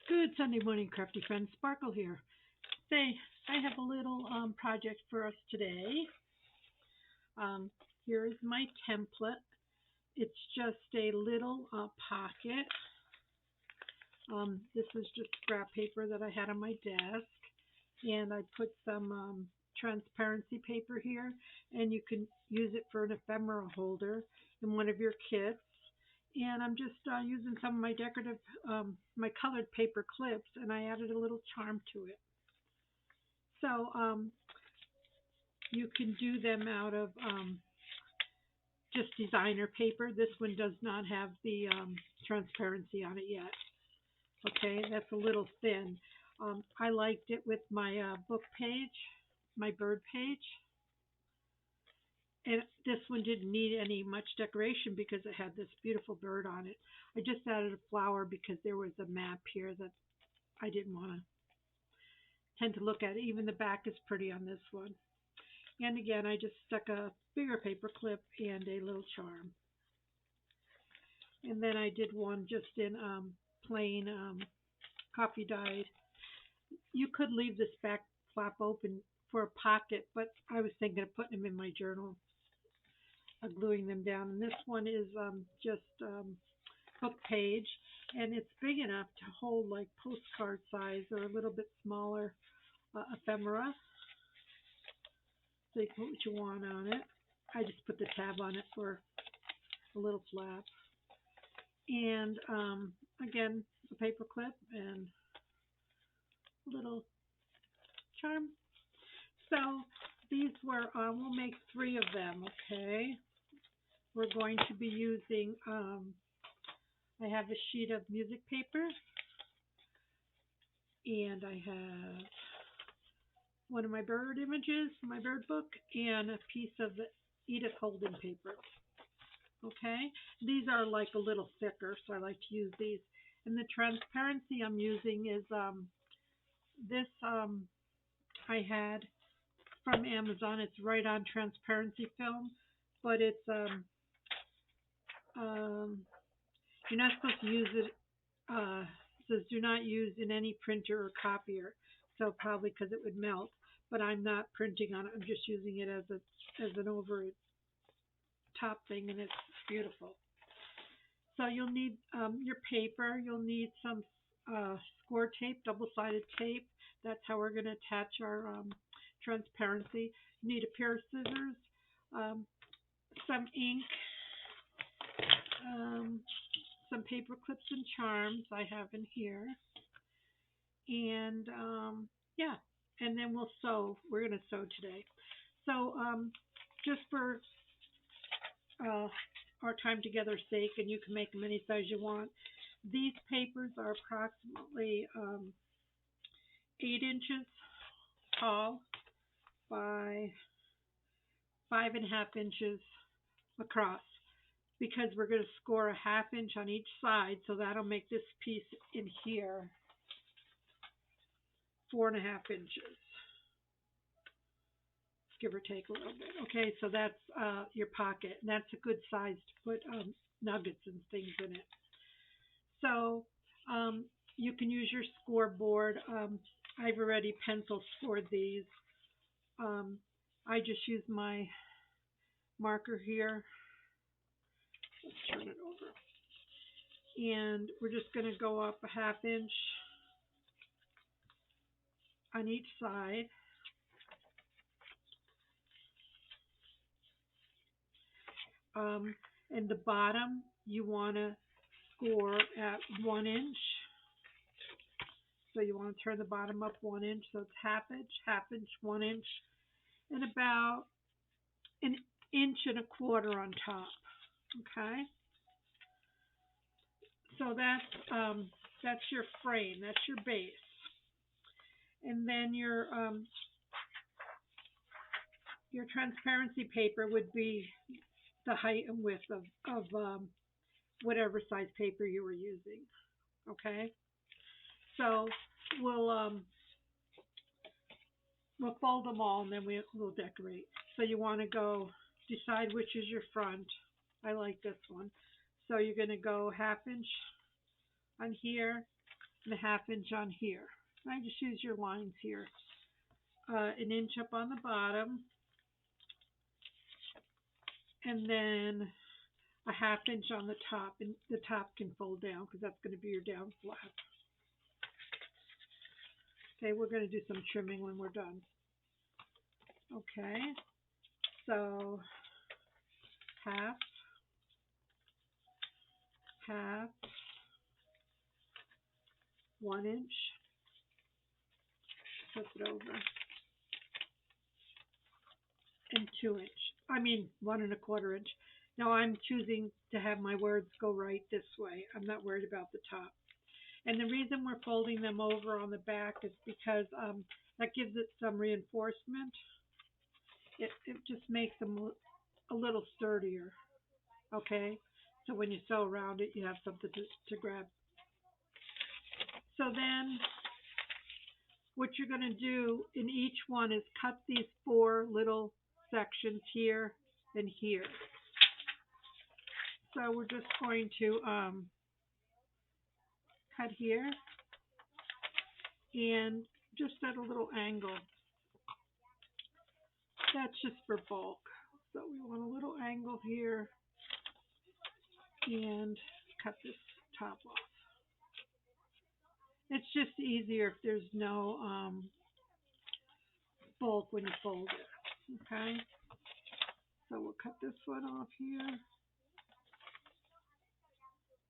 Good Sunday morning, crafty friends. Sparkle here. Say, I have a little project for us today. Um, Here is my template. It's just a little pocket. This is just scrap paper that I had on my desk, and I put some transparency paper here, and you can use it for an ephemera holder in one of your kits. And I'm just using some of my decorative, my colored paper clips, and I added a little charm to it. So you can do them out of just designer paper. This one does not have the transparency on it yet. Okay, that's a little thin. I liked it with my book page, my bird page. And this one didn't need any much decoration because it had this beautiful bird on it. I just added a flower because there was a map here that I didn't want to tend to look at. Even the back is pretty on this one. And again, I just stuck a bigger paper clip and a little charm. And then I did one just in plain coffee dyed. You could leave this back flap open for a pocket, but I was thinking of putting them in my journal, gluing them down. And this one is just book page, and it's big enough to hold like postcard size or a little bit smaller ephemera. So you can put what you want on it. I just put the tab on it for a little flap. And again, a paper clip and a little charm. So these were, we'll make three of them, okay? We're going to be using, I have a sheet of music paper, and I have one of my bird images, my bird book, and a piece of the Edith Holden paper. Okay, these are like a little thicker, so I like to use these. And the transparency I'm using is this I had from Amazon. It's right on transparency film, but it's um, you're not supposed to use it. It says do not use in any printer or copier, so probably because it would melt. But I'm not printing on it. I'm just using it as an over top thing, and it's beautiful. So you'll need your paper. You'll need some score tape, double-sided tape. That's how we're going to attach our transparency. You need a pair of scissors, um, some ink, um, some paper clips and charms I have in here, and yeah, and then we'll sew. We're going to sew today. So just for uh, our time together's sake, and you can make them any size you want. These papers are approximately 8 inches tall by 5.5 inches across because we're going to score a 1/2 inch on each side, so that'll make this piece in here 4.5 inches, give or take a little bit. Okay, so that's your pocket, and that's a good size to put nuggets and things in it. So um, you can use your scoreboard. I've already pencil scored these. Um, I just use my marker here. Let's turn it over. And we're just going to go up a 1/2 inch on each side. And the bottom, you want to score at 1 inch. So you want to turn the bottom up 1 inch. So it's 1/2 inch, 1 inch, and about an inch and a quarter on top. Okay. So that's your frame. That's your base. And then your transparency paper would be the height and width of whatever size paper you were using. Okay. So we'll fold them all, and then we'll decorate. So you want to decide which is your front. I like this one. So you're going to go 1/2 inch on here, and a half inch on here. I just use your lines here. An inch up on the bottom, and then a half inch on the top, and the top can fold down because that's going to be your down flap. Okay, we're going to do some trimming when we're done. Okay, so half, half, 1 inch, flip it over, and 2 inch. I mean 1 1/4 inch. Now I'm choosing to have my words go right this way. I'm not worried about the top. And the reason we're folding them over on the back is because that gives it some reinforcement. It just makes them a little sturdier. Okay, so when you sew around it, you have something to grab. So then what you're going to do in each one is cut these 4 little sections here and here. So we're just going to cut here and just at a little angle. That's just for bulk. So we want a little angle here and cut this top off. It's just easier if there's no bulk when you fold it. Okay, so we'll cut this one off here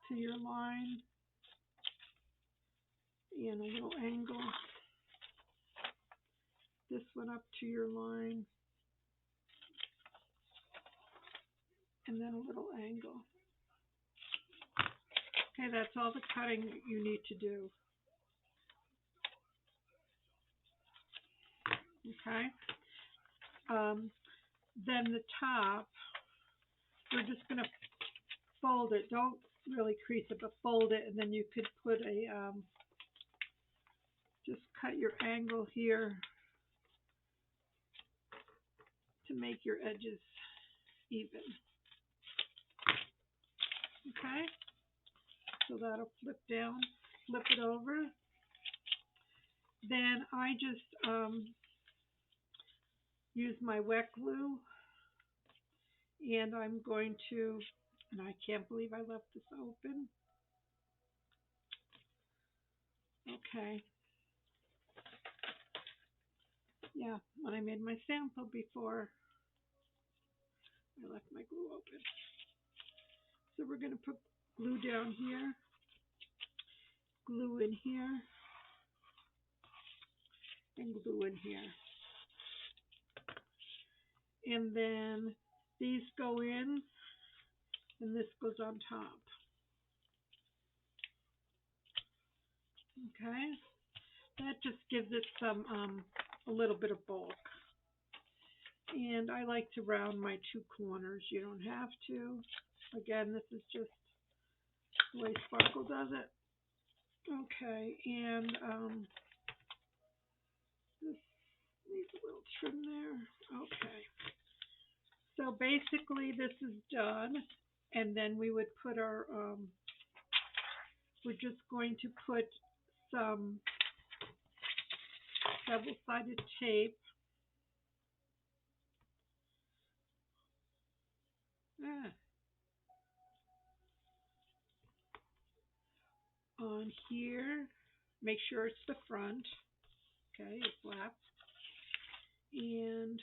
to your line and a little angle. This one up to your line and then a little angle. Okay, that's all the cutting you need to do. Okay, then the top, we're just going to fold it. Don't really crease it, but fold it, and then you could put a, just cut your angle here to make your edges even. Okay, so that'll flip down, flip it over. Then I just use my wet glue, and I'm going to, and I can't believe I left this open. Okay. Yeah, when I made my sample before, I left my glue open. So we're going to put glue down here, glue in here, and glue in here. And then these go in, and this goes on top. Okay, that just gives it some, a little bit of bulk. And I like to round my 2 corners. You don't have to. Again, this is just the way Sparkle does it. Okay, and this needs a little trim there. Okay. So basically this is done, and then we would put our, we're just going to put some double-sided tape on here. Make sure it's the front. Okay, it's flap. And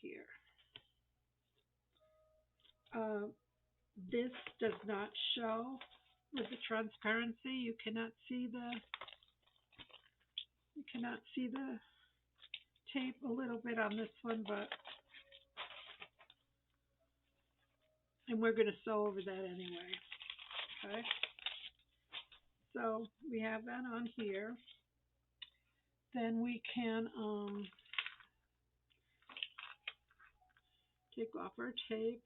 here. This does not show with the transparency. You cannot see the tape a little bit on this one, but and we're going to sew over that anyway. Okay, so we have that on here. Then we can take off our tape.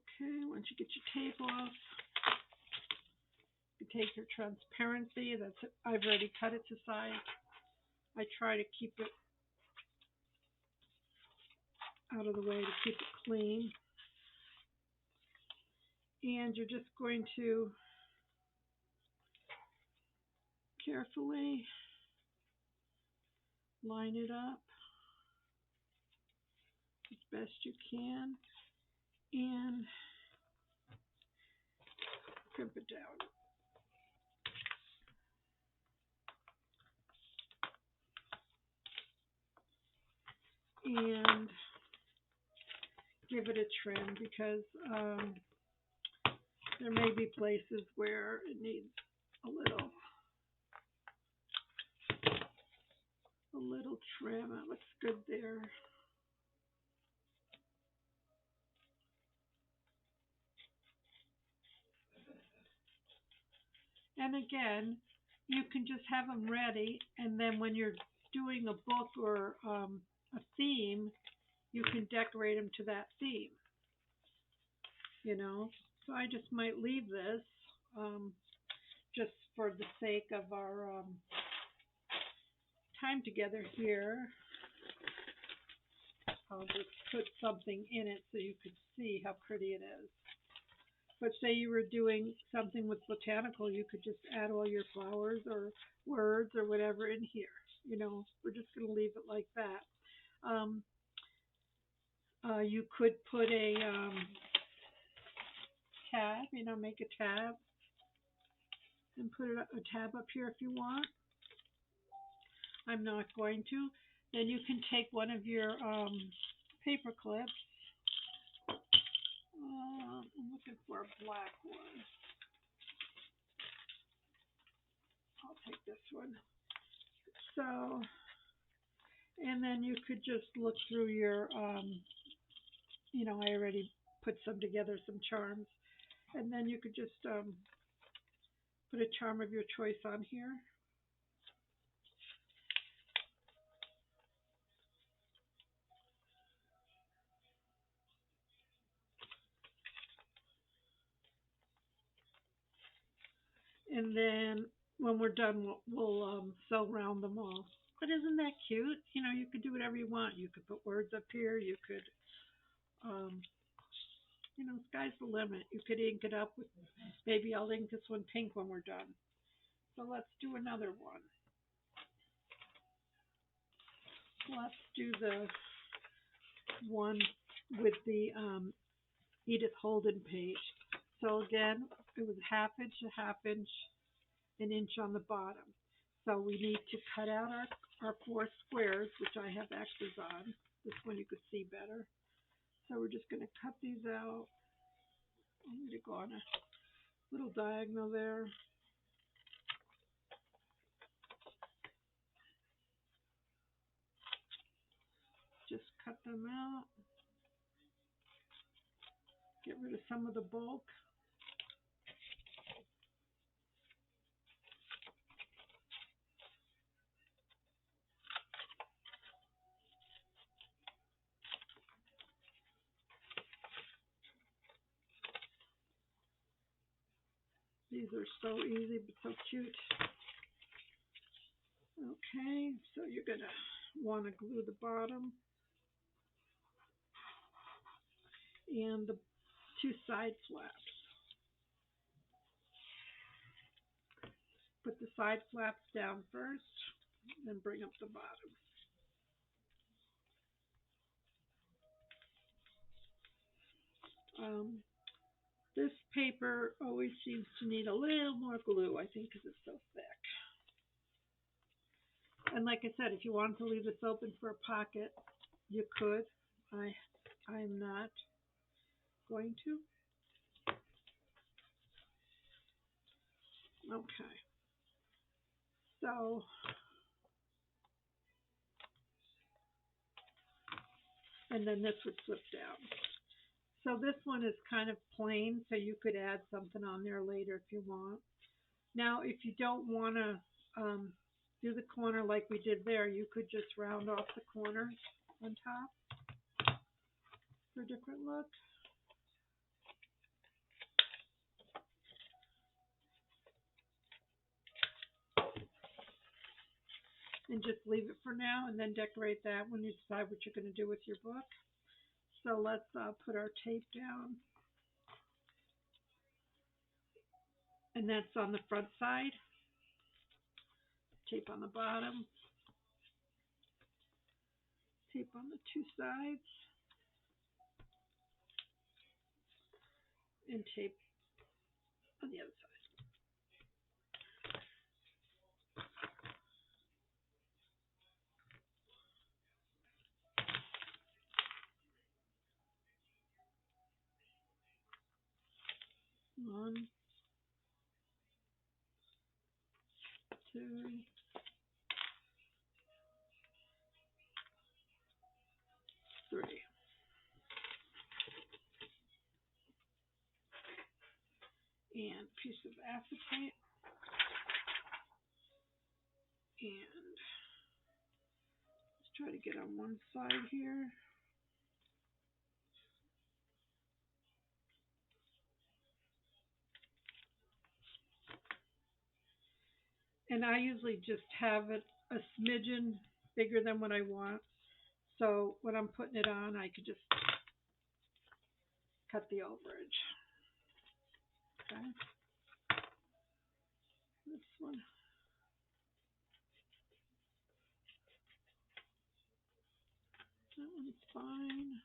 Okay, once you get your tape off, you take your transparency. I've already cut it to size. I try to keep it out of the way to keep it clean. And you're just going to carefully line it up as best you can and crimp it down. And give it a trim because there may be places where it needs a little trim. It looks good there. And again, you can just have them ready, and then when you're doing a book or a theme, you can decorate them to that theme, you know. So I just might leave this um, just for the sake of our time together here. I'll just put something in it so you could see how pretty it is. But say you were doing something with botanical, you could just add all your flowers or words or whatever in here. You know, we're just going to leave it like that. Um, you could put a tab, you know, make a tab and put a tab up here if you want. I'm not going to. Then you can take one of your paper clips. I'm looking for a black one. I'll take this one. So, and then you could just look through your, you know, I already put some together, some charms. And then you could just put a charm of your choice on here. And then when we're done, we'll sew round them all. But isn't that cute? You know, you could do whatever you want. You could put words up here. You could, um, you know, sky's the limit. You could ink it up with, maybe I'll ink this one pink when we're done. So let's do another one. Let's do the one with the Edith Holden page. So again, it was half inch, an inch on the bottom. So we need to cut out our four squares, which I have X's on. This one you could see better. So we're just going to cut these out. I'm going to go on a little diagonal there. Just cut them out. Get rid of some of the bulk. These are so easy but so cute. Okay, so you're going to want to glue the bottom and the two side flaps. Put the side flaps down first, then bring up the bottom. This paper always seems to need a little more glue, I think, because it's so thick. And like I said, if you wanted to leave this open for a pocket, you could. I'm not going to. Okay. So, and then this would flip down. So this one is kind of plain, so you could add something on there later if you want. Now, if you don't want to do the corner like we did there, you could just round off the corners on top for a different look. and just leave it for now and then decorate that when you decide what you're going to do with your book. So let's put our tape down. And that's on the front side. Tape on the bottom. Tape on the two sides. And tape on the other side. One, two, three. And a piece of acetate. And let's try to get on one side here. And I usually just have it a smidgen bigger than what I want. So when I'm putting it on, I could just cut the overage. Okay. This one. That one's fine.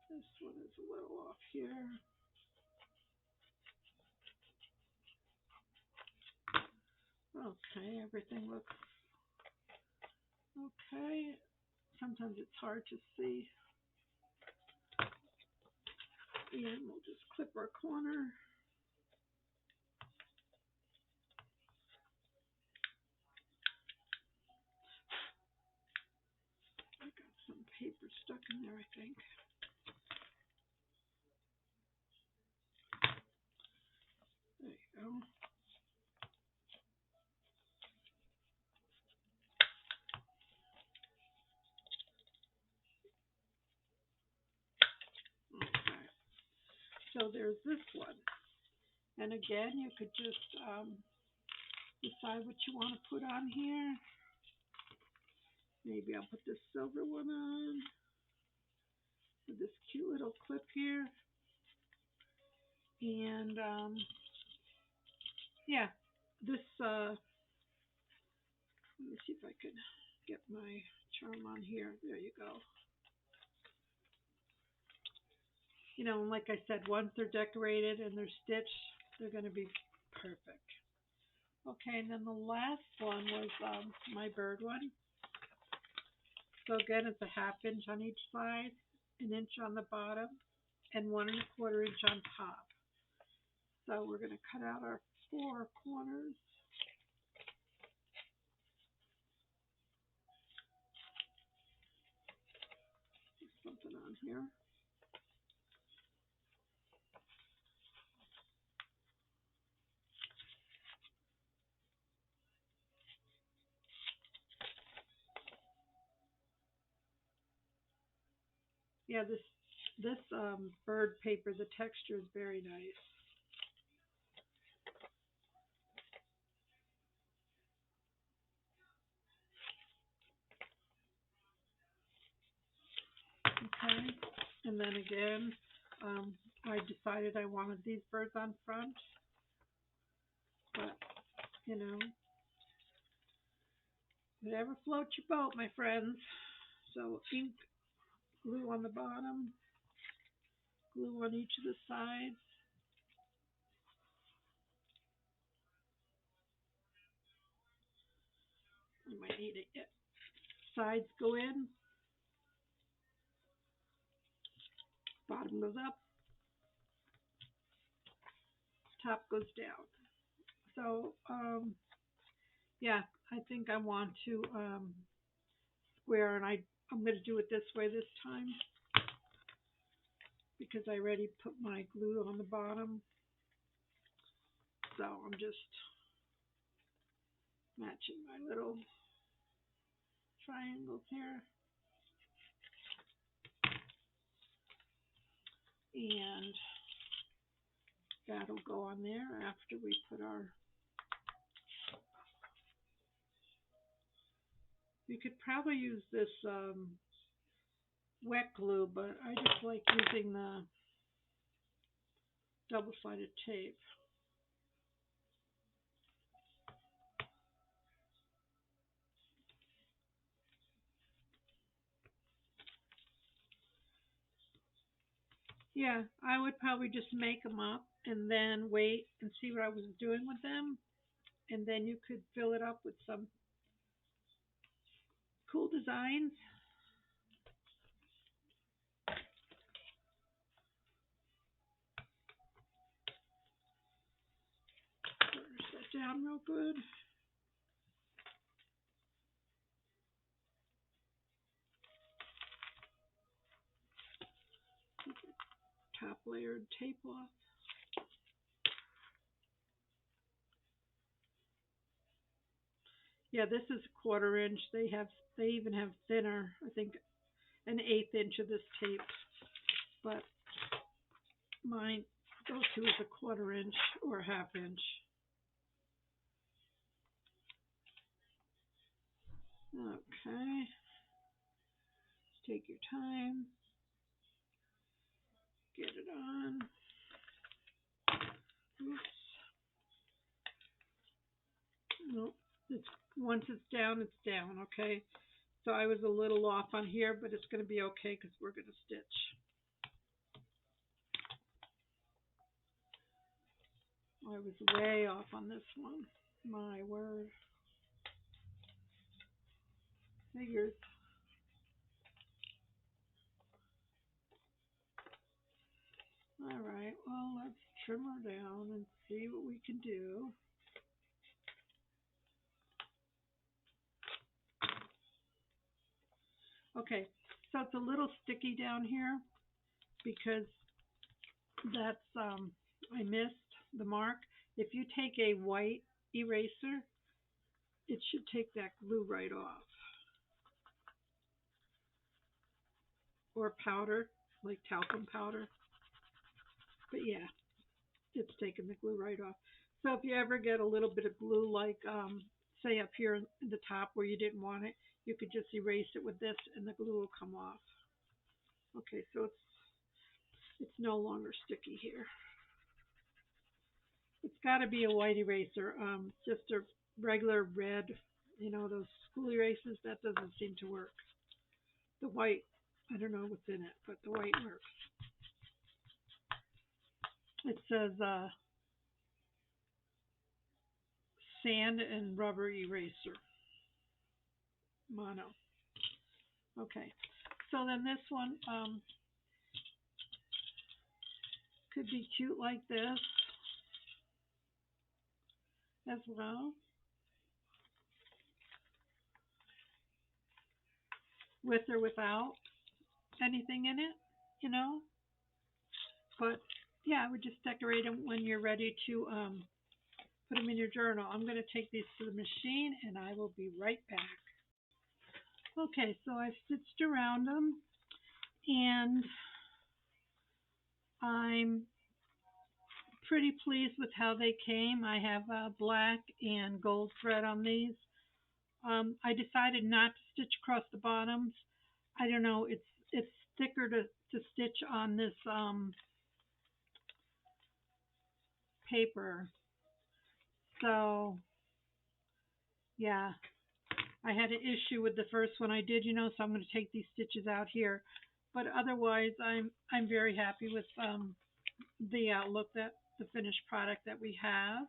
This one is a little off here. Okay, everything looks okay. Sometimes it's hard to see. And we'll just clip our corner. I got some paper stuck in there, I think. There you go. Okay. So there's this one. And again, you could just decide what you want to put on here. Maybe I'll put this silver one on with this cute little clip here. And yeah, this, let me see if I could get my charm on here. There you go. You know, and like I said, once they're decorated and they're stitched, they're going to be perfect. Okay, and then the last one was my bird one. So again, it's a 1/2 inch on each side, 1 inch on the bottom, and 1 1/4 inch on top. So we're going to cut out our 4 corners. Put something on here. Yeah, this bird paper, the texture is very nice. Okay, and then again, I decided I wanted these birds on front, but you know, whatever floats your boat, my friends. So ink, glue on the bottom, glue on each of the sides. I might need it. Yet. Sides go in, bottom goes up, top goes down. So yeah, I think I want to square, and I'm going to do it this way this time because I already put my glue on the bottom. So I'm just matching my little triangles here. And that'll go on there after we put our You could probably use this wet glue, but I just like using the double-sided tape. Yeah, I would probably just make them up and then wait and see what I was doing with them, and then you could fill it up with some cool designs. Burnish that down real good. Top layer tape off. Yeah, this is a 1/4 inch. They even have thinner. I think an 1/8 inch of this tape, but mine go-to is a 1/4 inch or a 1/2 inch. Okay, take your time, get it on. Oops. Nope. It's once it's down, it's down. Okay. So I was a little off on here, but it's going to be okay because we're going to stitch. I was way off on this one. My word. Figures. All right. Well, let's trim her down and see what we can do. Okay. So it's a little sticky down here because that's I missed the mark. If you take a white eraser, it should take that glue right off. Or powder, like talcum powder. But yeah, it's taking the glue right off. So if you ever get a little bit of glue, like say up here in the top where you didn't want it, you could just erase it with this, and the glue will come off. Okay, so it's no longer sticky here. It's got to be a white eraser, just a regular red, those school erasers. That doesn't seem to work. The white, I don't know what's in it, but the white works. It says sand and rubber eraser, mono. Okay, so then this one could be cute like this as well, with or without anything in it, you know. But yeah, I would just decorate them when you're ready to put them in your journal. I'm going to take these to the machine, and I will be right back. Okay, so I've stitched around them, and I'm pretty pleased with how they came. I have black and gold thread on these. I decided not to stitch across the bottoms. I don't know, it's thicker to stitch on this paper. So yeah, I had an issue with the first one I did, so I'm going to take these stitches out here. But otherwise, I'm very happy with the outlook, that the finished product that we have.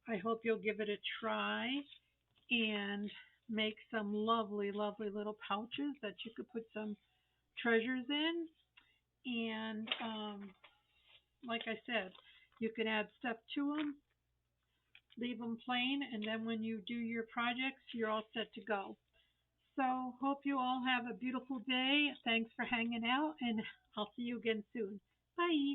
I hope you'll give it a try and make some lovely, lovely little pouches that you could put some treasures in. And like I said, you can add stuff to them, leave them plain, and then when you do your projects, you're all set to go. So hope you all have a beautiful day. Thanks for hanging out, and I'll see you again soon. Bye.